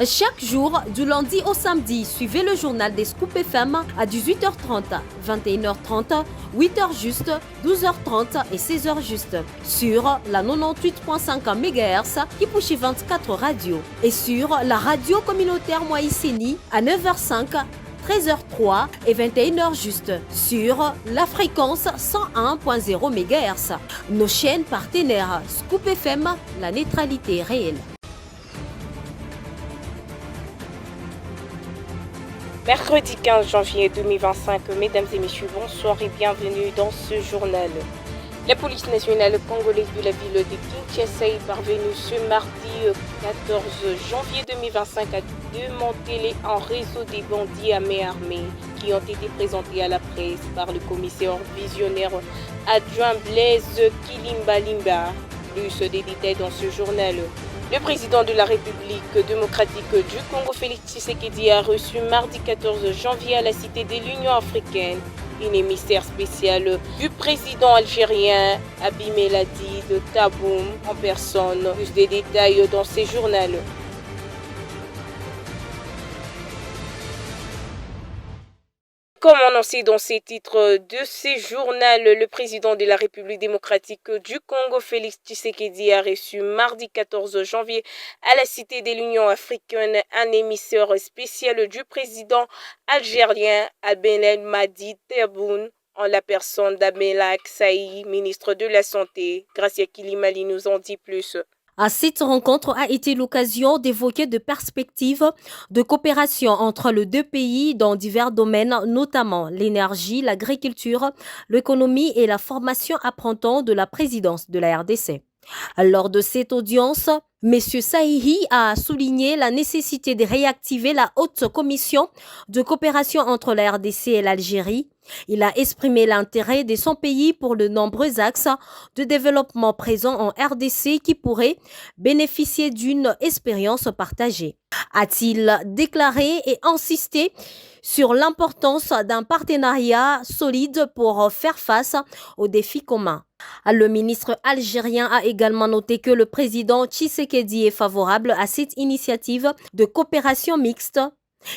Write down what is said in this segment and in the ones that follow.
Chaque jour, du lundi au samedi, suivez le journal des Scoop FM à 18h30, 21h30, 8h juste, 12h30 et 16h juste sur la 98.5 MHz qui pousse 24 radios et sur la radio communautaire Moïseni à 9h05, 13h03 et 21h juste sur la fréquence 101.0 MHz. Nos chaînes partenaires Scoop FM, la neutralité réelle. Mercredi 15 janvier 2025, mesdames et messieurs, bonsoir et bienvenue dans ce journal. La police nationale congolaise de la ville de Kinshasa est parvenue ce mardi 14 janvier 2025 à démanteler un réseau des bandits à main armée qui ont été présentés à la presse par le commissaire visionnaire adjoint Blaise Kilimbalimba. Plus de détails dans ce journal. Le président de la République démocratique du Congo, Félix Tshisekedi, a reçu mardi 14 janvier à la Cité de l'Union africaine une émissaire spéciale du président algérien Abimeladi de Taboum en personne. Plus de détails dans ces journaux. Comme annoncé dans ces titres de ces journaux, le président de la République démocratique du Congo, Félix Tshisekedi, a reçu mardi 14 janvier à la Cité de l'Union africaine un émissaire spécial du président algérien Abdelmadi Tebboune en la personne d'Abdelak Saï, ministre de la Santé. Gracia Kilimali nous en dit plus. Cette rencontre a été l'occasion d'évoquer de perspectives de coopération entre les deux pays dans divers domaines, notamment l'énergie, l'agriculture, l'économie et la formation apprenant de la présidence de la RDC. Lors de cette audience, M. Sahihi a souligné la nécessité de réactiver la haute commission de coopération entre la RDC et l'Algérie. Il a exprimé l'intérêt de son pays pour de nombreux axes de développement présents en RDC qui pourraient bénéficier d'une expérience partagée. A-t-il déclaré et insisté sur l'importance d'un partenariat solide pour faire face aux défis communs. Le ministre algérien a également noté que le président Tshisekedi est favorable à cette initiative de coopération mixte.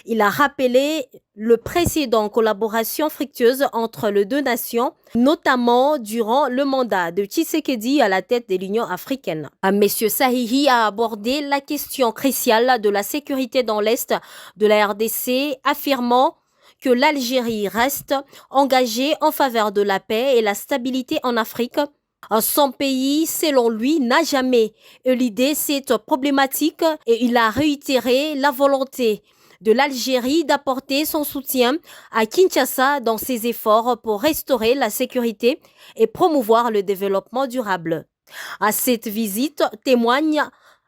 Il a rappelé le précédent collaboration fructueuse entre les deux nations, notamment durant le mandat de Tshisekedi à la tête de l'Union africaine. Monsieur Sahihi a abordé la question cruciale de la sécurité dans l'Est de la RDC, affirmant que l'Algérie reste engagée en faveur de la paix et la stabilité en Afrique. Son pays, selon lui, n'a jamais éludé cette problématique et il a réitéré la volonté de l'Algérie d'apporter son soutien à Kinshasa dans ses efforts pour restaurer la sécurité et promouvoir le développement durable. Cette visite témoigne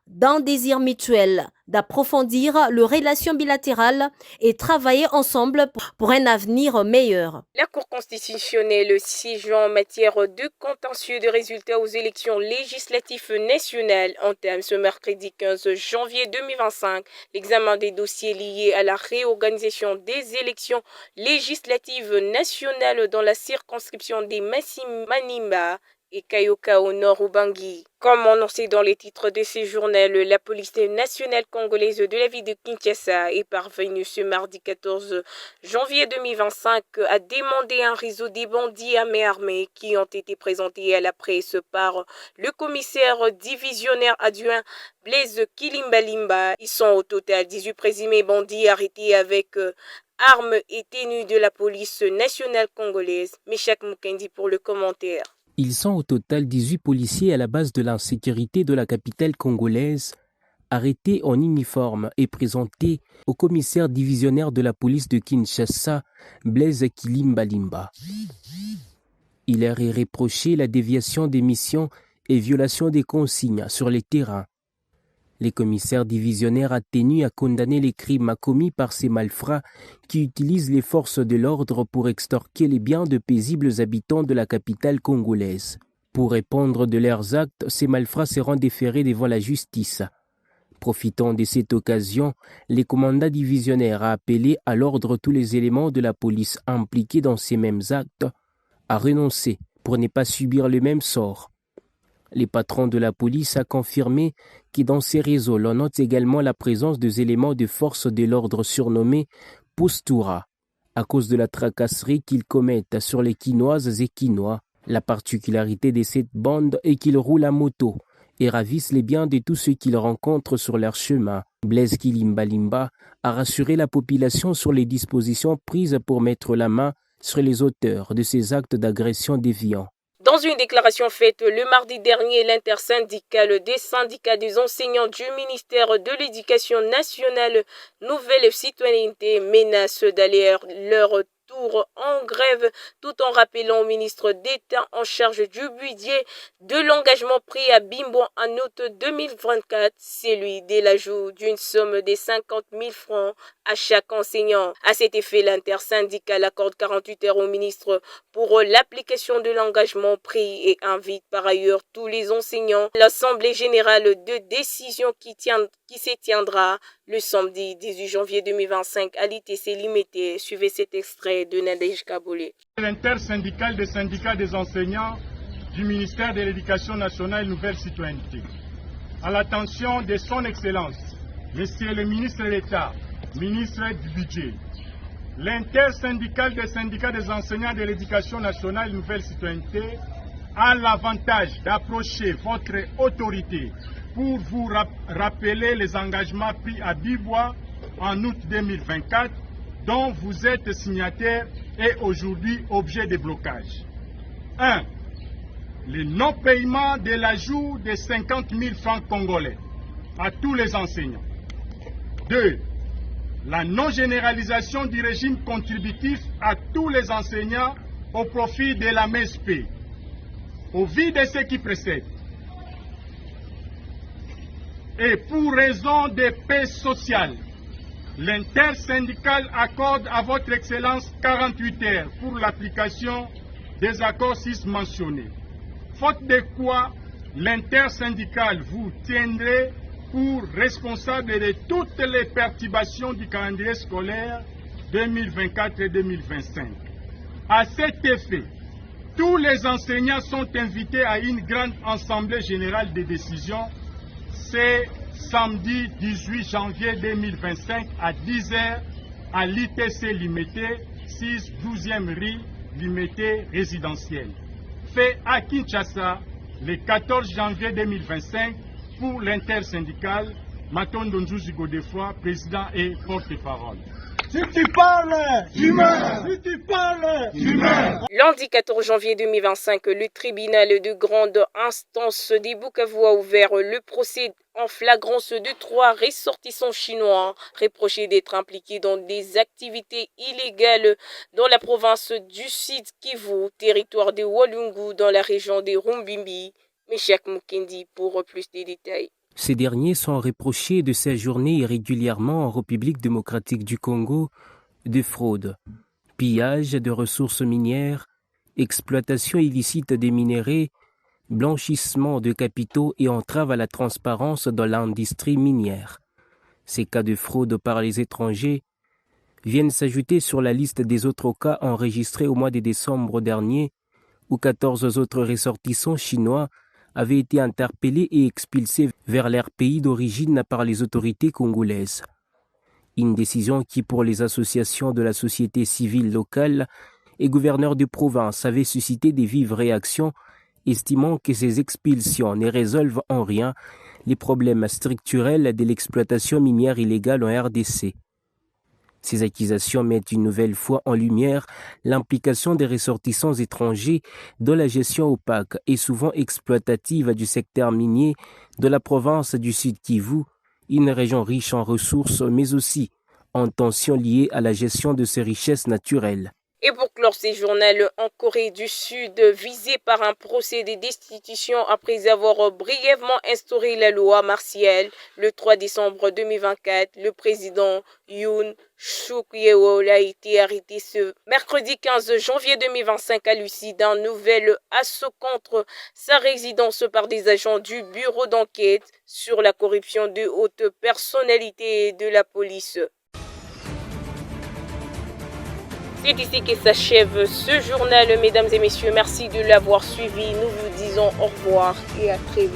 d'un désir mutuel d'approfondir les relations bilatérales et travailler ensemble pour un avenir meilleur. La Cour constitutionnelle siégeant en matière de contentieux de résultats aux élections législatives nationales entame ce mercredi 15 janvier 2025 l'examen des dossiers liés à la réorganisation des élections législatives nationales dans la circonscription des Massi-Manimba et Kayoka au nord Ubangi. Comme annoncé dans les titres de ces journaux, la police nationale congolaise de la ville de Kinshasa est parvenue ce mardi 14 janvier 2025 à démander un réseau des bandits à main armée qui ont été présentés à la presse par le commissaire divisionnaire adjoint Blaise Kilimbalimba. Ils sont au total 18 présumés bandits arrêtés avec armes et tenues de la police nationale congolaise. Meshak Mukendi pour le commentaire. Ils sont au total 18 policiers à la base de l'insécurité de la capitale congolaise, arrêtés en uniforme et présentés au commissaire divisionnaire de la police de Kinshasa, Blaise Kilimbalimba. Il leur est reproché la déviation des missions et violation des consignes sur les terrains. Les commissaires divisionnaires a tenu à condamner les crimes commis par ces malfrats qui utilisent les forces de l'ordre pour extorquer les biens de paisibles habitants de la capitale congolaise. Pour répondre de leurs actes, ces malfrats seront déférés devant la justice. Profitant de cette occasion, les commandants divisionnaires a appelé à l'ordre tous les éléments de la police impliqués dans ces mêmes actes à renoncer pour ne pas subir le même sort. Les patrons de la police a confirmé qui dans ces réseaux l'on note également la présence des éléments de force de l'ordre surnommés Postoura, à cause de la tracasserie qu'ils commettent sur les Quinoises et Quinois. La particularité de cette bande est qu'ils roulent à moto et ravissent les biens de tous ceux qu'ils rencontrent sur leur chemin. Blaise Kilimbalimba a rassuré la population sur les dispositions prises pour mettre la main sur les auteurs de ces actes d'agression déviants. Dans une déclaration faite le mardi dernier, l'intersyndicale des syndicats des enseignants du ministère de l'Éducation nationale Nouvelle Citoyenneté menace d'aller leur tour en grève tout en rappelant au ministre d'État en charge du budget de l'engagement pris à Bimbo en août 2024, celui de l'ajout d'une somme de 50 000 francs à chaque enseignant. À cet effet, l'intersyndicale accorde 48 heures au ministre pour l'application de l'engagement pris et invite par ailleurs tous les enseignants à l'Assemblée générale de décision qui se tiendra le samedi 18 janvier 2025 à l'ITC limité. Suivez cet extrait de Nadège Kaboulé. L'intersyndicale des syndicats des enseignants du ministère de l'Éducation nationale Nouvelle Citoyenneté. À l'attention de son Excellence, Monsieur le ministre d'État, ministre du Budget, l'intersyndicale des syndicats des enseignants de l'Éducation nationale Nouvelle Citoyenneté a l'avantage d'approcher votre autorité pour vous rappeler les engagements pris à Bibois en août 2024 dont vous êtes signataire et aujourd'hui objet de blocage. 1. Le non-paiement de l'ajout de 50 000 francs congolais à tous les enseignants. 2. La non-généralisation du régime contributif à tous les enseignants au profit de la MSP. Au vu de ce qui précède, et pour raison de paix sociale, l'intersyndicale accorde à votre Excellence 48 heures pour l'application des accords 6 mentionnés. Faute de quoi, l'intersyndicale vous tiendrait pour responsable de toutes les perturbations du calendrier scolaire 2024 et 2025. À cet effet, tous les enseignants sont invités à une grande assemblée générale de décision. C'est samedi 18 janvier 2025 à 10h à l'ITC limité, 6 12e rue limité résidentielle. Fait à Kinshasa le 14 janvier 2025 pour l'intersyndicale Matondo Nzuzi Godefroy, président et porte-parole. Si tu parles, tu meurs. Si tu parles, tu meurs. Lundi 14 janvier 2025, le tribunal de grande instance des Bukavu a ouvert le procès en flagrance de 3 ressortissants chinois reprochés d'être impliqués dans des activités illégales dans la province du Sud Kivu, territoire de Walungu, dans la région de Rumbimbi. Meshak Mukendi pour plus de détails. Ces derniers sont reprochés de séjourner irrégulièrement en République démocratique du Congo de fraude, pillage de ressources minières, exploitation illicite des minéraux, blanchissement de capitaux et entrave à la transparence dans l'industrie minière. Ces cas de fraude par les étrangers viennent s'ajouter sur la liste des autres cas enregistrés au mois de décembre dernier, où 14 autres ressortissants chinois avaient été interpellés et expulsés vers leur pays d'origine par les autorités congolaises. Une décision qui, pour les associations de la société civile locale et gouverneurs de province, avait suscité des vives réactions, estimant que ces expulsions ne résolvent en rien les problèmes structurels de l'exploitation minière illégale en RDC. Ces accusations mettent une nouvelle fois en lumière l'implication des ressortissants étrangers dans la gestion opaque et souvent exploitative du secteur minier de la province du Sud Kivu, une région riche en ressources mais aussi en tensions liées à la gestion de ses richesses naturelles. Et pour clore ces journaux en Corée du Sud, visé par un procès de destitution après avoir brièvement instauré la loi martiale le 3 décembre 2024, le président Yoon Suk-yeol a été arrêté ce mercredi 15 janvier 2025 à l'issue d'un nouvel assaut contre sa résidence par des agents du bureau d'enquête sur la corruption de hautes personnalités de la police. C'est ici que s'achève ce journal, mesdames et messieurs. Merci de l'avoir suivi. Nous vous disons au revoir et à très vite.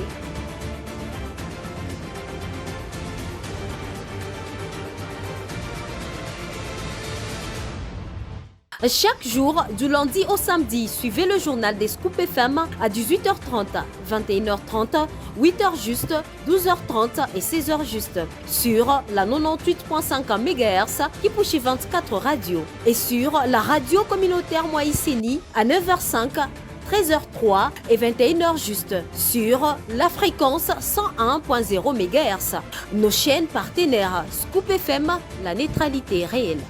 Chaque jour, du lundi au samedi, suivez le journal des Scoop FM à 18h30, 21h30, 8h juste, 12h30 et 16h juste sur la 98.5 MHz Kipushi 24 Radio et sur la radio communautaire Moïseni à 9h05, 13h03 et 21h juste sur la fréquence 101.0 MHz. Nos chaînes partenaires Scoop FM, la neutralité réelle.